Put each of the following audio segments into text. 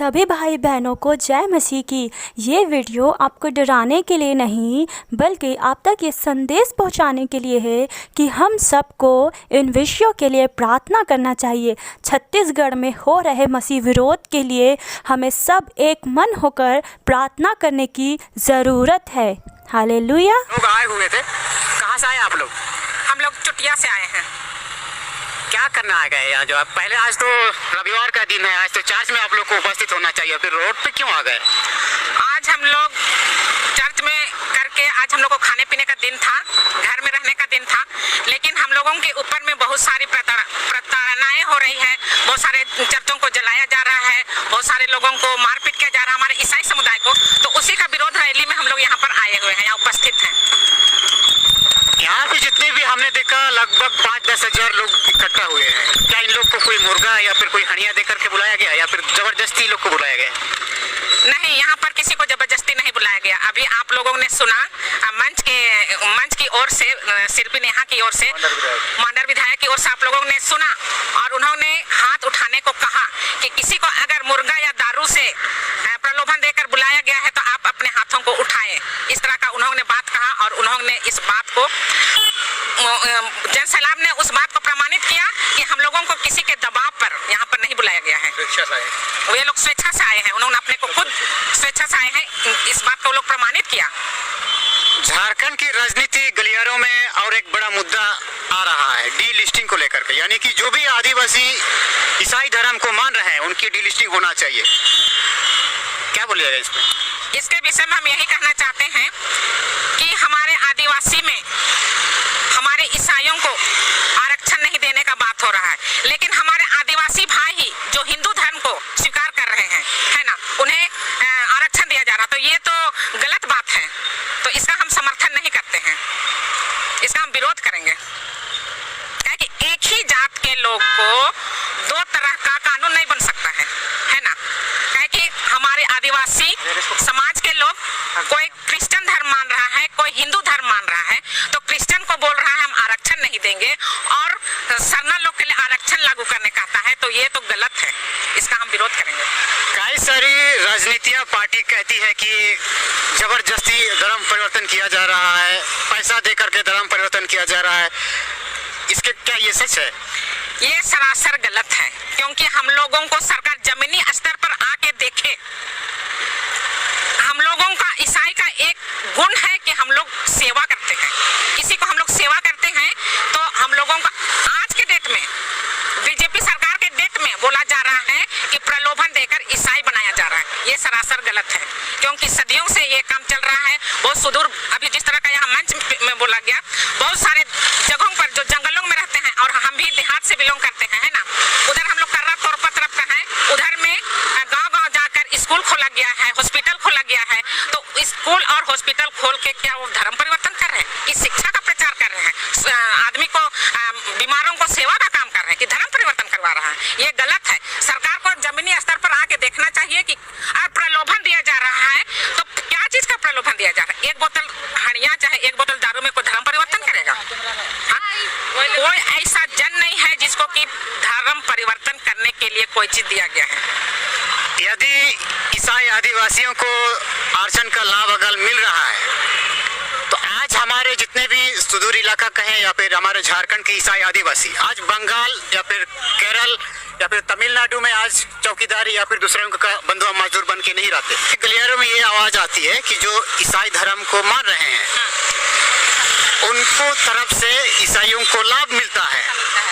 सभी भाई बहनों को जय मसीह की। ये वीडियो आपको डराने के लिए नहीं बल्कि आप तक ये संदेश पहुंचाने के लिए है कि हम सबको इन विषयों के लिए प्रार्थना करना चाहिए। छत्तीसगढ़ में हो रहे मसीह विरोध के लिए हमें सब एक मन होकर प्रार्थना करने की ज़रूरत है। हालेलुया। लोग आए हुए थे, कहाँ से आए आप लोग? हम लोग चुटिया से आए हैं। क्या करना आ गए यहाँ? जो आप पहले, आज तो रविवार का दिन है, आज तो चर्च में आप लोग को उपस्थित होना चाहिए, फिर रोड पे क्यों आ गए? आज हम लोग चर्च में करके, आज हम लोग को खाने पीने का दिन था, घर में रहने का दिन था, लेकिन हम लोगों के ऊपर में बहुत सारी प्रताड़नाएं हो रही है। बहुत सारे चर्चों को जलाया जा रहा है, बहुत सारे लोगों को मारपीट किया जा रहा है, हमारे ईसाई समुदाय को। तो उसी का विरोध रैली में हम लोग यहाँ पर आए हुए हैं, यहाँ उपस्थित हैं। यहाँ पे जितने भी हमने देखा लगभग 5-10 हजार लोग इकट्ठा हुए हैं। क्या इन लोग को कोई मुर्गा या फिर कोई हड़िया दे करके बुलाया गया या फिर जबरदस्ती लोग को बुलाया गया? नहीं, यहाँ पर किसी को जबरदस्ती नहीं बुलाया गया। अभी आप लोगों ने सुना मंच की ओर से, शिल्पी नेहा की ओर से, मांडर विधायक की ओर से आप लोगों ने सुना, और उन्होंने हाथ उठाने को कहा कि किसी को अगर मुर्गा या दारू से प्रलोभन देकर बुलाया गया है तो आप अपने हाथों को उठाएं। इस तरह का उन्होंने बात कहा, और उन्होंने इस बात को, जनसैलाब ने उस बात को प्रमाणित किया कि हम लोगों को किसी के दबाव पर यहाँ पर नहीं बुलाया गया है। ये लोग स्वेच्छा से आए हैं, उन्होंने अपने को खुद स्वेच्छा से आए हैं, इस बात को लोग प्रमाणित किया। झारखंड की राजनीति गलियारों में और एक बड़ा मुद्दा आ रहा है डी लिस्टिंग को लेकर के, यानी कि जो भी आदिवासी ईसाई धर्म को मान रहे हैं उनकी डी लिस्टिंग होना चाहिए। क्या बोलिएगा इसमें? इसके विषय में हम यही कहना चाहते हैं कि हमारे आदिवासी में हमारे ईसाइयों को आरक्षण नहीं देने का बात हो रहा है, लेकिन हमारे आदिवासी भाई ही जो हिंदू धर्म को स्वीकार कर रहे हैं, है ना, उन्हें आरक्षण दिया जा रहा, तो ये तो गलत बात है। तो इसका हम समर्थन नहीं करते हैं, इसका हम विरोध करेंगे। कि एक ही जात के लोग को दो तरह का कानून नहीं बन सकता है ना। कि हमारे आदिवासी समाज के लोग, कोई क्रिश्चियन धर्म मान रहा है, कोई हिंदू धर्म मान रहा है, तो क्रिश्चियन को बोल रहा है हम आरक्षण नहीं देंगे, और सरना लोग के लिए आरक्षण लागू करने कहता है, तो ये तो गलत है, इसका हम विरोध करेंगे। कई सारी राजनीतियां पार्टी कहती है कि जबरदस्ती धर्म परिवर्तन किया जा रहा है, पैसा दे करके धर्म परिवर्तन किया जा रहा है, इसके क्या ये सच है? ये सरासर गलत है, क्योंकि हम लोगों को सरकार जमीनी स्तर पर आके देखे। हम लोगों का, ईसाई का एक गुण है कि हम लोग सेवा करते हैं, किसी को हम लोग सेवा करते हैं। तो हम लोगों का आज के डेट में, बीजेपी सरकार के डेट में बोला जा रहा है कि प्रलोभन देकर ईसाई बनाया जा रहा है, ये सरासर गलत है, क्योंकि सदियों से ये काम चल रहा है। बहुत सुदूर, अभी जिस तरह का यहाँ मंच में बोला गया, बहुत सारे जगहों पर जो जंगलों में रहते हैं, और हम भी देहात से बिलोंग करते हैं, है ना, उधर हम लोग कर्रा तौरपा तरफ का है, उधर में गांव-गांव जाकर स्कूल खोला गया है, हॉस्पिटल खोला गया है। तो स्कूल और हॉस्पिटल खोल के क्या वो धर्म परिवर्तन कर रहे हैं कि शिक्षा का प्रचार कर रहे हैं? आदमी को, बीमारों को सेवा का काम कर रहे हैं कि धर्म परिवर्तन करवा रहा है? ये गलत है। सरकार को जमीनी स्तर पर आके देखना चाहिए कि प्रलोभन दिया जा रहा है, तो क्या चीज का प्रलोभन दिया जा रहा है? एक बोतल हड़िया चाहे एक बोतल दारू में कोई धर्म परिवर्तन करेगा? कोई ऐसा जन नहीं है जिसको कि धर्म परिवर्तन करने के लिए कोई चीज दिया गया है। यदि ईसाई आदिवासियों को आरक्षण का लाभ अगर मिल रहा है, तो आज हमारे जितने भी सुदूर इलाका कहें या फिर हमारे झारखंड के ईसाई आदिवासी आज बंगाल या फिर केरल या फिर तमिलनाडु में आज चौकीदारी या फिर दूसरों का बंधुआ मजदूर बन के नहीं रहते। गलियारों में ये आवाज आती है कि जो ईसाई धर्म को मान रहे हैं उनको तरफ से ईसाइयों को लाभ मिलता है,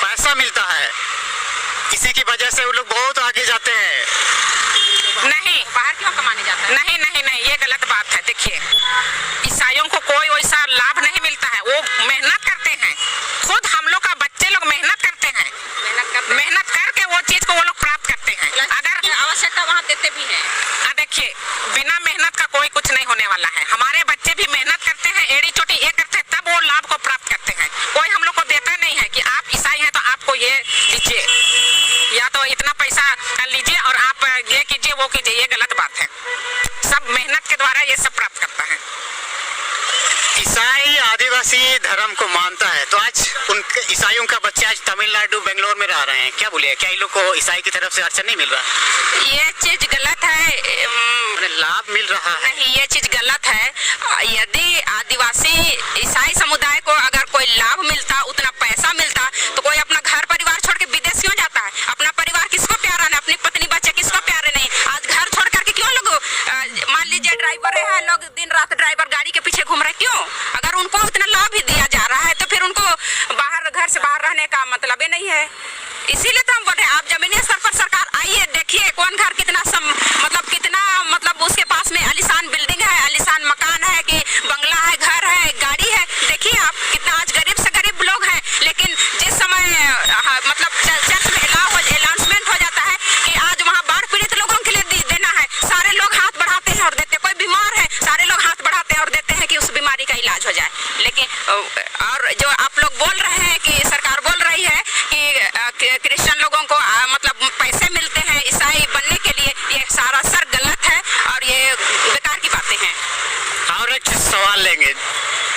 पैसा मिलता है, इसी की वजह से वो लोग बहुत आगे जाते हैं। नहीं, बाहर क्यों कमाने जाते हैं? नहीं नहीं नहीं, ये गलत बात है। देखिए, ईसाइयों को कोई वैसा लाभ नहीं मिलता है, वो मेहनत करते हैं, खुद हम लोग का बच्चे लोग मेहनत करते हैं, मेहनत करके वो चीज को वो लोग प्राप्त करते हैं। अगर आवश्यकता वहाँ देते भी हैं। देखिए, बिना मेहनत का कोई कुछ नहीं होने वाला है। हमारे बच्चे भी मेहनत करते हैं, एड़ी चोटी ये करते हैं, तब वो लाभ को प्राप्त करते हैं। कोई हम लोग को देता नहीं है कि आप ईसाई हैं तो आपको ये लीजिए, या तो इतना पैसा लीजिए और आप ये कीजिए वो कीजिए, ये गलत बात है। सब मेहनत के द्वारा ये सब प्राप्त करता है। ईसाई आदिवासी ईसाई धर्म को मानता है, तो आज उनके ईसाइयों का बच्चे आज तमिलनाडु बेंगलोर में रह रहे हैं, क्या बोले, क्या इन लोग को ईसाई की तरफ से अड़चन नहीं मिल रहा? ये चीज गलत है। उन्हें लाभ मिल रहा है? नहीं, ये चीज गलत है। यदि आदिवासी ईसाई समुदाय को अगर कोई लाभ मिलता, उतना पैसा मिलता, तो कोई अपना घर परिवार छोड़ के विदेश क्यों जाता है? अपना परिवार किसको प्यारा नहीं, अपनी पत्नी बच्चे किसको प्यारे नहीं? आज घर छोड़ करके क्यों लोग, मान लीजिए ड्राइवर है, लोग दिन रात ड्राइवर गाड़ी के पीछे घूम रहे, क्यों? अगर उनको उतना लाभ ही दिया जा रहा है तो फिर उनको बाहर, घर से बाहर रहने का मतलब ही नहीं है। इसीलिए तो हम बोल रहे हैं, आप जमीनी स्तर पर सरकार आइए, देखिए कौन घर कितना मतलब उसके पास में आलीशान बिल्डिंग है, आलीशान मकान है, कि बंगला है, घर है, गाड़ी है। देखिए आप कितना आज गरीब से गरीब लोग हैं, लेकिन जिस समय मतलब चर्च में अनाउंसमेंट हो जाता है कि आज वहाँ बाढ़ पीड़ित लोगों के लिए देना है, सारे लोग हाथ बढ़ाते हैं और देते। कोई बीमार है, सारे लोग हाथ बढ़ाते हैं और देते हैं कि उस बीमारी का इलाज हो जाए। लेकिन और जो आप लोग बोल रहे हैं कि सरकार बोल रही है कि क्रिश्चियन लोगों को मतलब पैसे मिलते हैं ईसाई बनने के लिए, ये सारा सर गलत है और ये बेकार की बातें हैं। और एक सवाल लेंगे,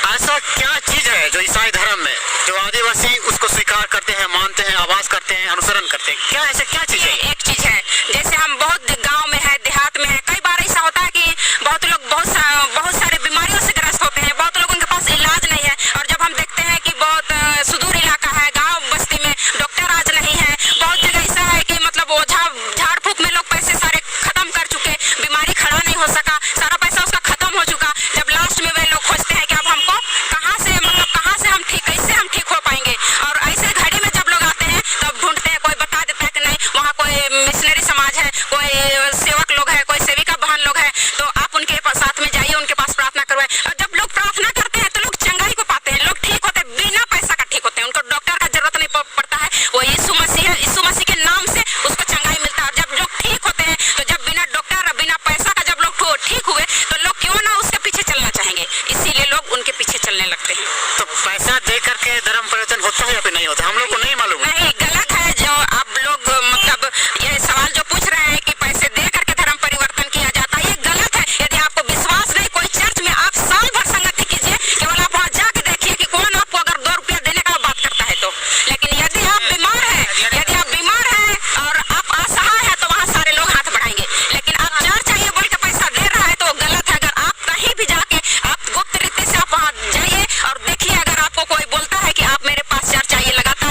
ऐसा क्या चीज है जो ईसाई धर्म में जो आदिवासी उसको स्वीकार करते हैं, मानते हैं, आवाज करते हैं, अनुसरण करते हैं, क्या ऐसे क्या चीज है?